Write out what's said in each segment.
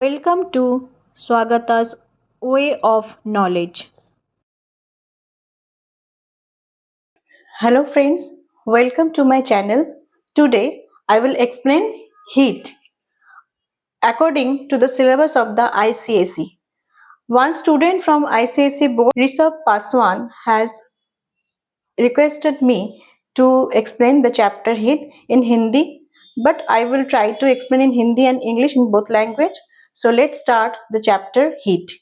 Welcome to Swagata's Way of Knowledge. Hello friends, welcome to my channel. Today I will explain heat according to the syllabus of the ICSE. One student from ICSE board, Rishabh Paswan, has requested me to explain the chapter heat in Hindi, but I will try to explain in Hindi and English in both language. So let's start the chapter heat.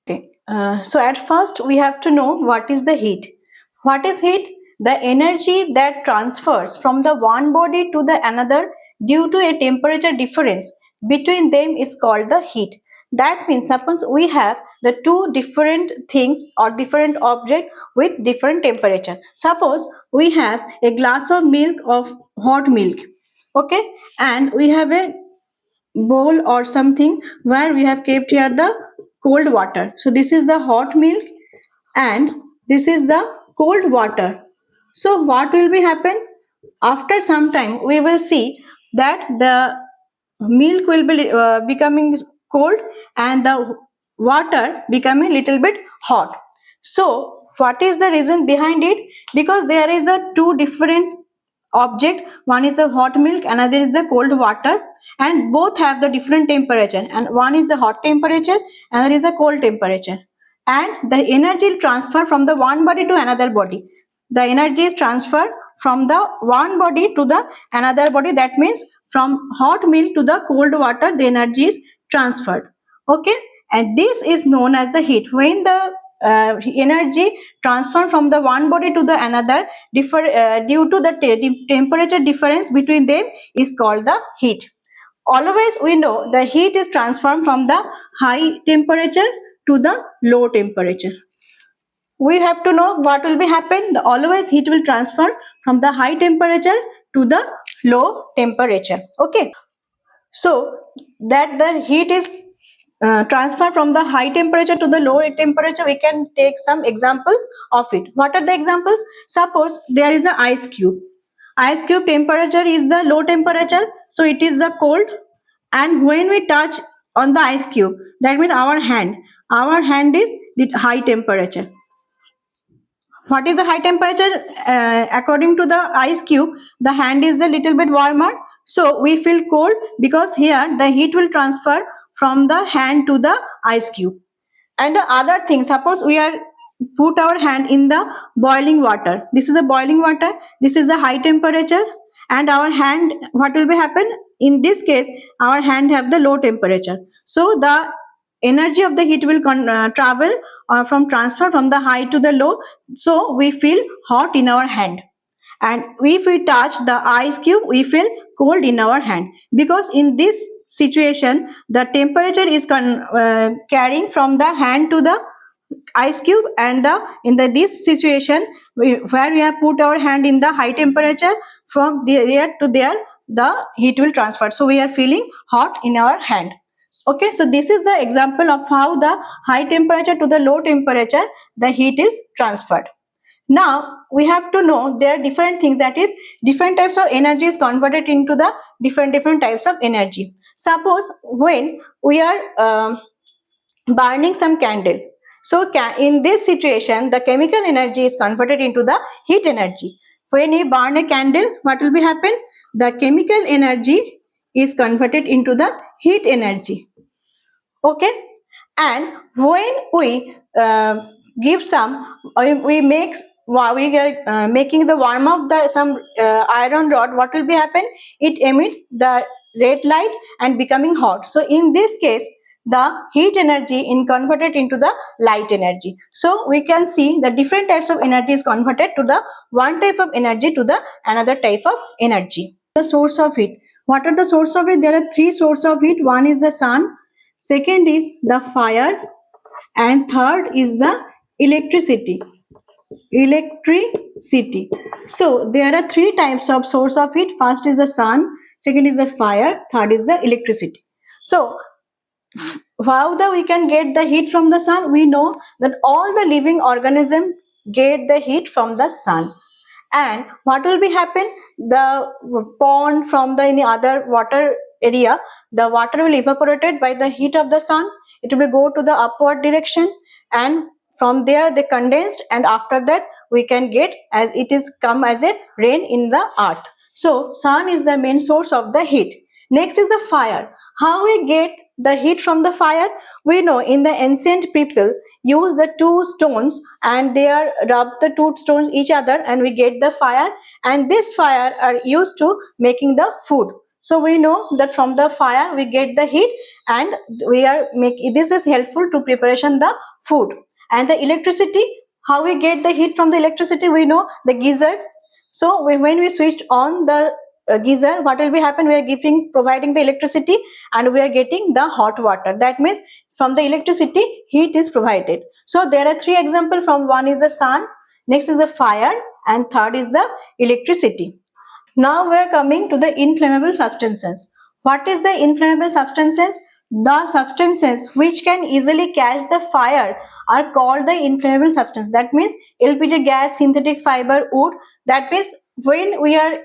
Okay. So at first we have to know what is the heat. What is heat? The energy that transfers from the one body to the another due to a temperature difference between them is called the heat. That means suppose we have the two different things or different object with different temperature. Suppose we have a glass of milk of hot milk, okay, and we have a bowl or something where we have kept here the cold water. So this is the hot milk and this is the cold water. So what will be happen? After some time we will see that the milk will be becoming cold and the water becoming little bit hot. So what is the reason behind it? Because there is a two different object, one is the hot milk, another is the cold water, and both have the different temperature, and one is the hot temperature, another is the cold temperature, and the energy transfer from the one body to another body. The energy is transferred from the one body to the another body. That means from hot milk to the cold water the energy is transferred, okay, and this is known as the heat. When the energy transfer from the one body to the another due to the temperature difference between them is called the heat. Always we know the heat is transformed from the high temperature to the low temperature. We have to know what will be happen. The always heat will transfer from the high temperature to the low temperature, okay. So that the heat is transfer from the high temperature to the low temperature, we can take some example of it. What are the examples? Suppose there is a ice cube. Ice cube temperature is the low temperature, so it is the cold, and when we touch on the ice cube, that means our hand is the high temperature. What is the high temperature? According to the ice cube, the hand is a little bit warmer, so we feel cold because here the heat will transfer from the hand to the ice cube. And the other thing, suppose we are put our hand in the boiling water. This is a boiling water, this is the high temperature, and our hand, what will be happen? In this case our hand have the low temperature, so the energy of the heat will travel or from transfer from the high to the low, so we feel hot in our hand. And if we touch the ice cube, we feel cold in our hand, because in this situation the temperature is carrying from the hand to the ice cube, and this situation where we have put our hand in the high temperature, from there to there the heat will transfer, so we are feeling hot in our hand. Okay, so this is the example of how the high temperature to the low temperature the heat is transferred. Now we have to know there are different things, that is different types of energy is converted into the different types of energy. Suppose when we are burning some candle, so in this situation the chemical energy is converted into the heat energy. When you burn a candle, what will be happen? The chemical energy is converted into the heat energy, okay. And when we give some, we make, we are making the warm up the some iron rod, what will be happen? It emits the red light and becoming hot. So in this case the heat energy in converted into the light energy. So we can see the different types of energy is converted to the one type of energy to the another type of energy. The source of heat, what are the source of it? There are three sources of heat. One is the sun, second is the fire, and third is the electricity. So there are three types of source of heat. First is the sun, second is the fire, third is the electricity. So how we can get the heat from the sun? We know that all the living organism get the heat from the sun. And what will be happen? The pond from the any other water area, the water will evaporated by the heat of the sun. It will go to the upward direction, and from there they condensed, and after that we can get as it is come as a rain in the earth. So sun is the main source of the heat. Next is the fire. How we get the heat from the fire? We know in the ancient people use the two stones and they are rub the two stones each other and we get the fire, and this fire are used to making the food. So we know that from the fire we get the heat, and we are make this is helpful to preparation the food. And the electricity, how we get the heat from the electricity? We know the geyser. So when we switched on the geyser, what will be happen? We are providing the electricity and we are getting the hot water. That means from the electricity heat is provided. So there are three examples. From one is the sun, next is the fire, and third is the electricity. Now we are coming to the inflammable substances. What is the inflammable substances? The substances which can easily catch the fire are called the inflammable substance. That means LPG gas, synthetic fiber, wood. That means when we are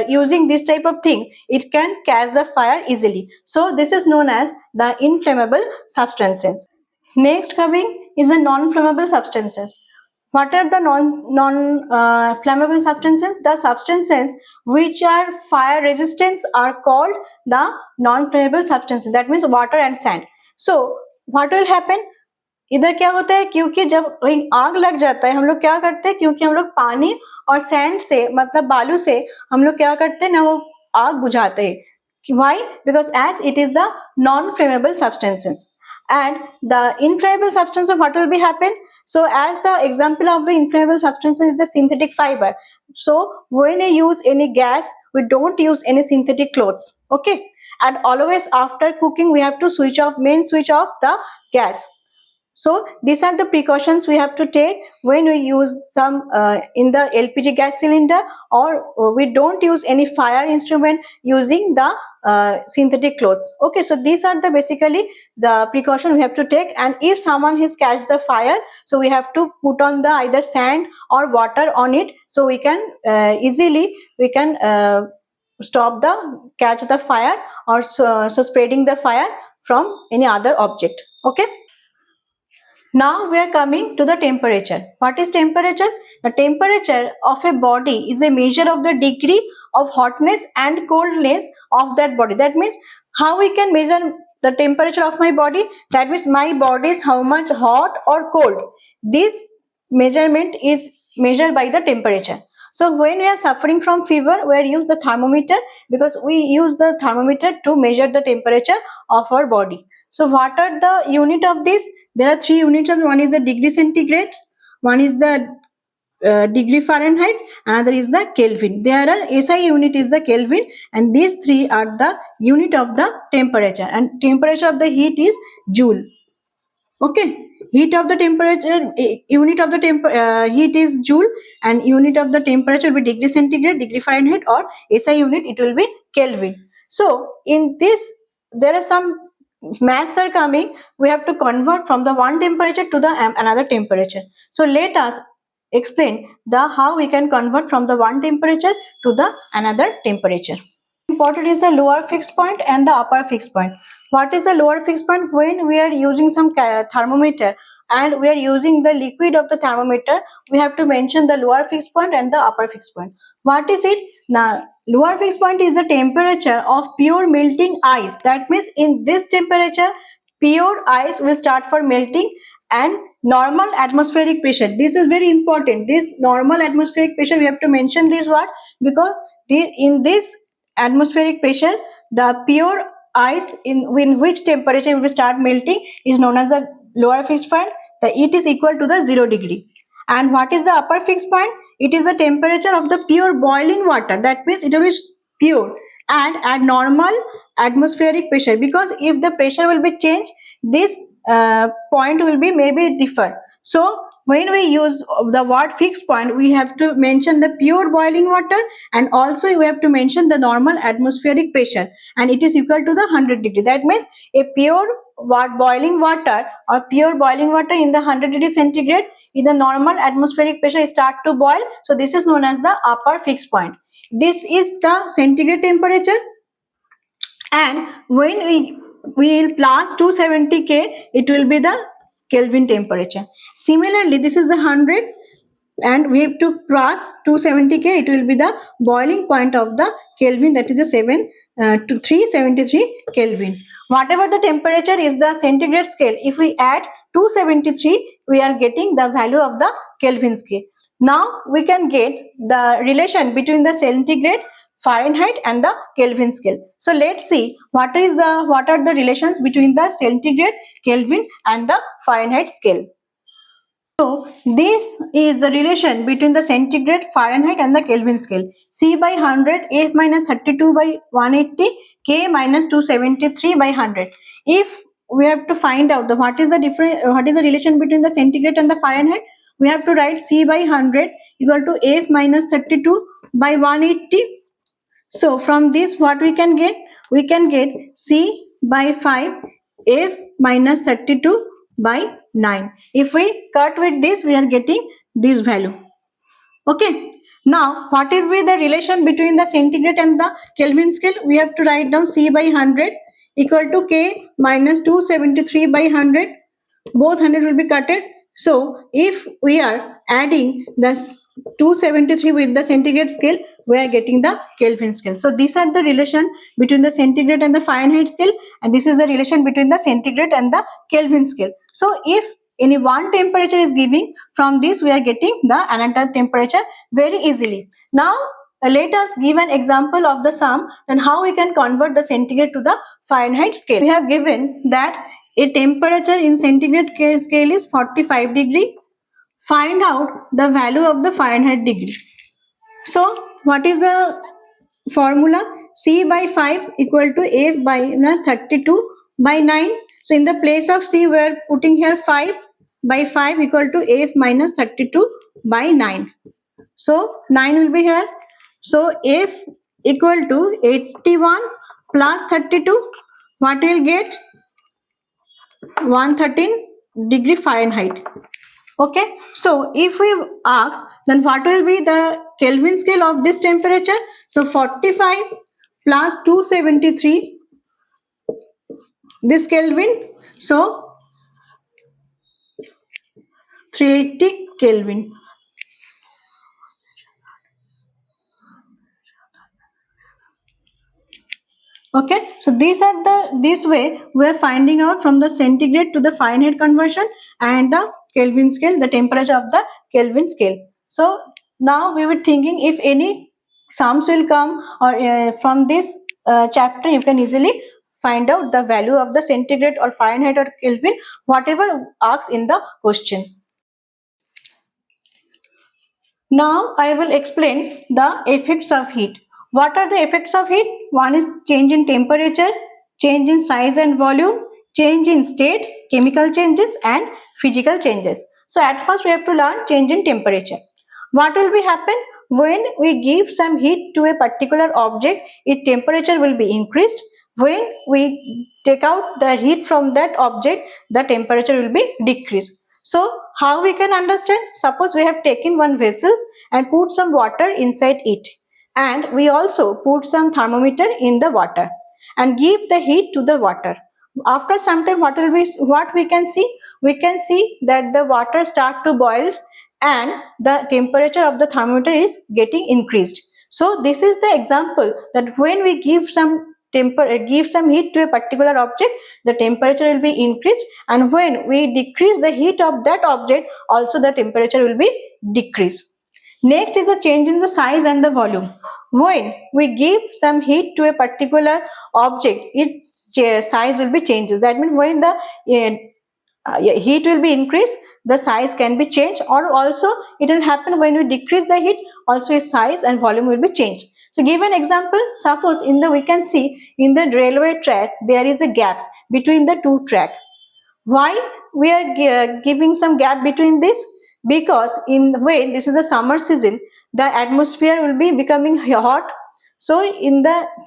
using this type of thing, it can catch the fire easily. So this is known as the inflammable substances. Next coming is the non-flammable substances. What are the flammable substances? The substances which are fire resistant are called the non-flammable substances. That means water and sand. So what will happen? इधर क्या होता है, क्योंकि जब आग लग जाता है हम लोग क्या करते हैं, क्योंकि हम लोग पानी और सैंड से मतलब बालू से हम लोग क्या करते हैं ना, वो आग बुझाते हैं. Why? Because as it is the non-flammable substances. And the inflammable substance, what will be happen? So as the example of the inflammable substance is the synthetic fiber. So when you use any gas, we don't use any synthetic clothes. Okay. And always after cooking we have to main switch off the gas. So these are the precautions we have to take when we use some in the LPG gas cylinder, or we don't use any fire instrument using the synthetic clothes. Okay, so these are the basically the precaution we have to take. And if someone has catch the fire, so we have to put on the either sand or water on it, so we can easily stop the catch the fire, or so spreading the fire from any other object. Okay. Now we are coming to the temperature. What is temperature? The temperature of a body is a measure of the degree of hotness and coldness of that body. That means how we can measure the temperature of my body? That means my body is how much hot or cold. This measurement is measured by the temperature. So when we are suffering from fever, we use the thermometer, because we use the thermometer to measure the temperature of our body. So what are the unit of this? There are three units. One is the degree centigrade, one is the degree Fahrenheit, another is the Kelvin. There are SI unit is the Kelvin, and these three are the unit of the temperature. And temperature of the heat is Joule. Okay, heat of the temperature unit of the heat is Joule, and unit of the temperature will be degree centigrade, degree Fahrenheit, or SI unit it will be Kelvin. So in this there are some maths are coming. We have to convert from the one temperature to the another temperature. So let us explain the how we can convert from the one temperature to the another temperature. Important is the lower fixed point and the upper fixed point. What is the lower fixed point? When we are using some thermometer and we are using the liquid of the thermometer, we have to mention the lower fixed point and the upper fixed point. What is it? Now, lower fixed point is the temperature of pure melting ice. That means in this temperature, pure ice will start for melting, and normal atmospheric pressure. This is very important. This normal atmospheric pressure, we have to mention this word, because in this atmospheric pressure, the pure ice in which temperature will start melting is known as the lower fixed point. The it is equal to the 0 degree. And what is the upper fixed point? It is the temperature of the pure boiling water. That means it will be pure and at normal atmospheric pressure, because if the pressure will be changed, this point will be maybe different. So when we use the word fixed point, we have to mention the pure boiling water, and also we have to mention the normal atmospheric pressure, and it is equal to the 100 degree. That means a pure boiling water or pure boiling water in the 100 degree centigrade, in the normal atmospheric pressure start to boil. So this is known as the upper fixed point. This is the centigrade temperature. and when we will plus 270K, it will be the Kelvin temperature. Similarly, this is the 100 and we have to cross 270K, it will be the boiling point of the Kelvin, that is the 373 Kelvin. Whatever the temperature is the centigrade scale, if we add 273, we are getting the value of the Kelvin scale. Now we can get the relation between the centigrade, Fahrenheit and the Kelvin scale. So let's see what are the relations between the centigrade, Kelvin and the Fahrenheit scale. So this is the relation between the centigrade, Fahrenheit and the Kelvin scale. C by 100, F minus 32 by 180, K minus 273 by 100. If we have to find out what is the relation between the centigrade and the Fahrenheit, we have to write C by 100 equal to F minus 32 by 180. So from this what we can get? We can get C by 5 F minus 32 by 9. If we cut with this, we are getting this value. Okay. Now what is the relation between the centigrade and the Kelvin scale? We have to write down C by 100 equal to K minus 273 by 100. Both 100 will be cutted. So if we are adding the 273 with the centigrade scale, we are getting the Kelvin scale. So these are the relation between the centigrade and the Fahrenheit scale, and this is the relation between the centigrade and the Kelvin scale. So if any one temperature is giving, from this we are getting the another temperature very easily. Now let us give an example of the sum and how we can convert the centigrade to the Fahrenheit scale. We have given that a temperature in centigrade scale is 45 degree. Find out the value of the Fahrenheit degree. So what is the formula? C by 5 equal to F by minus 32 by 9. So in the place of C, we are putting here 5 by 5 equal to F minus 32 by 9. So 9 will be here. So F equal to 81 plus 32. What will get? 113 degree Fahrenheit. Okay, so if we ask, then what will be the Kelvin scale of this temperature? So 45 plus 273, this Kelvin, so 380 Kelvin. Okay, so this way we are finding out from the centigrade to the Fahrenheit conversion and the Kelvin scale, the temperature of the Kelvin scale. So now we were thinking if any sums will come or from this chapter, you can easily find out the value of the centigrade or Fahrenheit or Kelvin, whatever asks in the question. Now I will explain the effects of heat. What are the effects of heat? One is change in temperature, change in size and volume, change in state, chemical changes and physical changes. So at first we have to learn change in temperature. What will be happen? When we give some heat to a particular object, its temperature will be increased. When we take out the heat from that object, the temperature will be decreased. So how we can understand? Suppose we have taken one vessel and put some water inside it, and we also put some thermometer in the water and give the heat to the water. After some time, what we can see? We can see that the water start to boil and the temperature of the thermometer is getting increased. So this is the example that when we give some heat to a particular object, the temperature will be increased, and when we decrease the heat of that object, also the temperature will be decreased. Next is the change in the size and the volume. When we give some heat to a particular object, its size will be changes. That means when the heat will be increased, the size can be changed, or also it will happen when we decrease the heat, also its size and volume will be changed. So give an example. Suppose we can see in the railway track there is a gap between the two tracks. Why we are giving some gap between this? Because when this is the summer season, the atmosphere will be becoming hot. So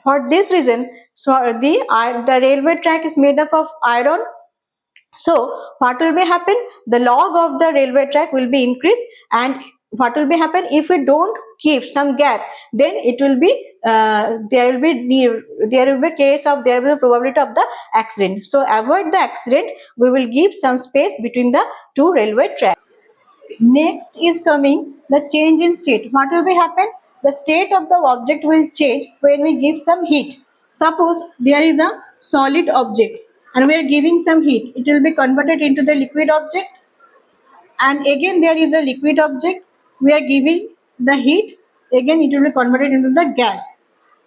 for this reason, so the railway track is made up of iron. So what will be happen? The log of the railway track will be increased, and what will be happen if we don't keep some gap, then it will be there will be case of there will be probability of the accident. So avoid the accident, we will give some space between the two railway tracks. Next is coming the change in state. What will be happen? The state of the object will change when we give some heat. Suppose there is a solid object and we are giving some heat, it will be converted into the liquid object, and again there is a liquid object, we are giving the heat, again it will be converted into the gas.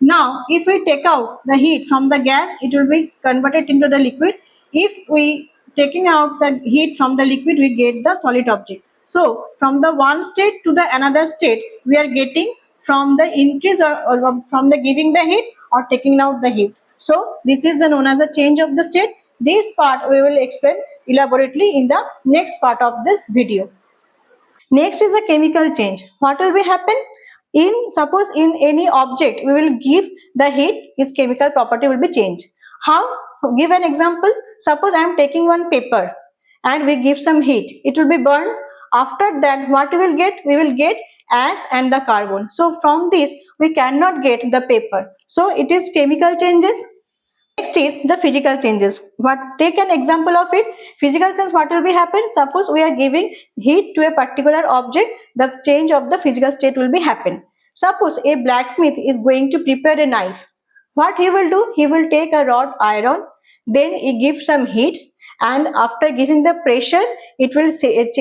Now if we take out the heat from the gas, it will be converted into the liquid. If we taking out the heat from the liquid, we get the solid object. So from the one state to the another state, we are getting from the increase or from the giving the heat or taking out the heat. So this is the known as a change of the state. This part we will explain elaborately in the next part of this video. Next is a chemical change. What will be happen? In suppose in any object we will give the heat, its chemical property will be changed. How? Give an example. Suppose I am taking one paper and we give some heat, it will be burned. After that what we will get? We will get ash and the carbon. So from this we cannot get the paper. So it is chemical changes. Next is the physical changes. What take an example of it? Physical change, what will be happen? Suppose we are giving heat to a particular object, the change of the physical state will be happen. Suppose a blacksmith is going to prepare a knife. What he will do? He will take a rod iron, then he gives some heat, and after giving the pressure, it will say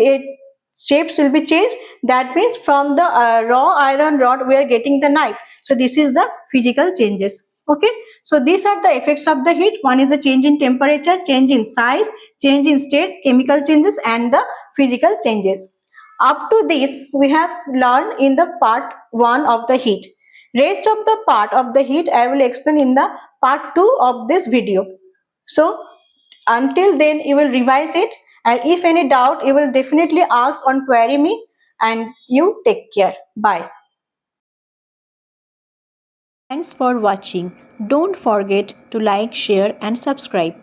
shapes will be changed. That means from the raw iron rod we are getting the knife. So this is the physical changes. Okay. So these are the effects of the heat. One is the change in temperature, change in size, change in state, chemical changes, and the physical changes. Up to this we have learned in the part 1 of the heat. Rest of the part of the heat I will explain in the part 2 of this video. So until then you will revise it, and if any doubt you will definitely ask on query me, and you take care. Bye. Thanks for watching. Don't forget to like, share and subscribe.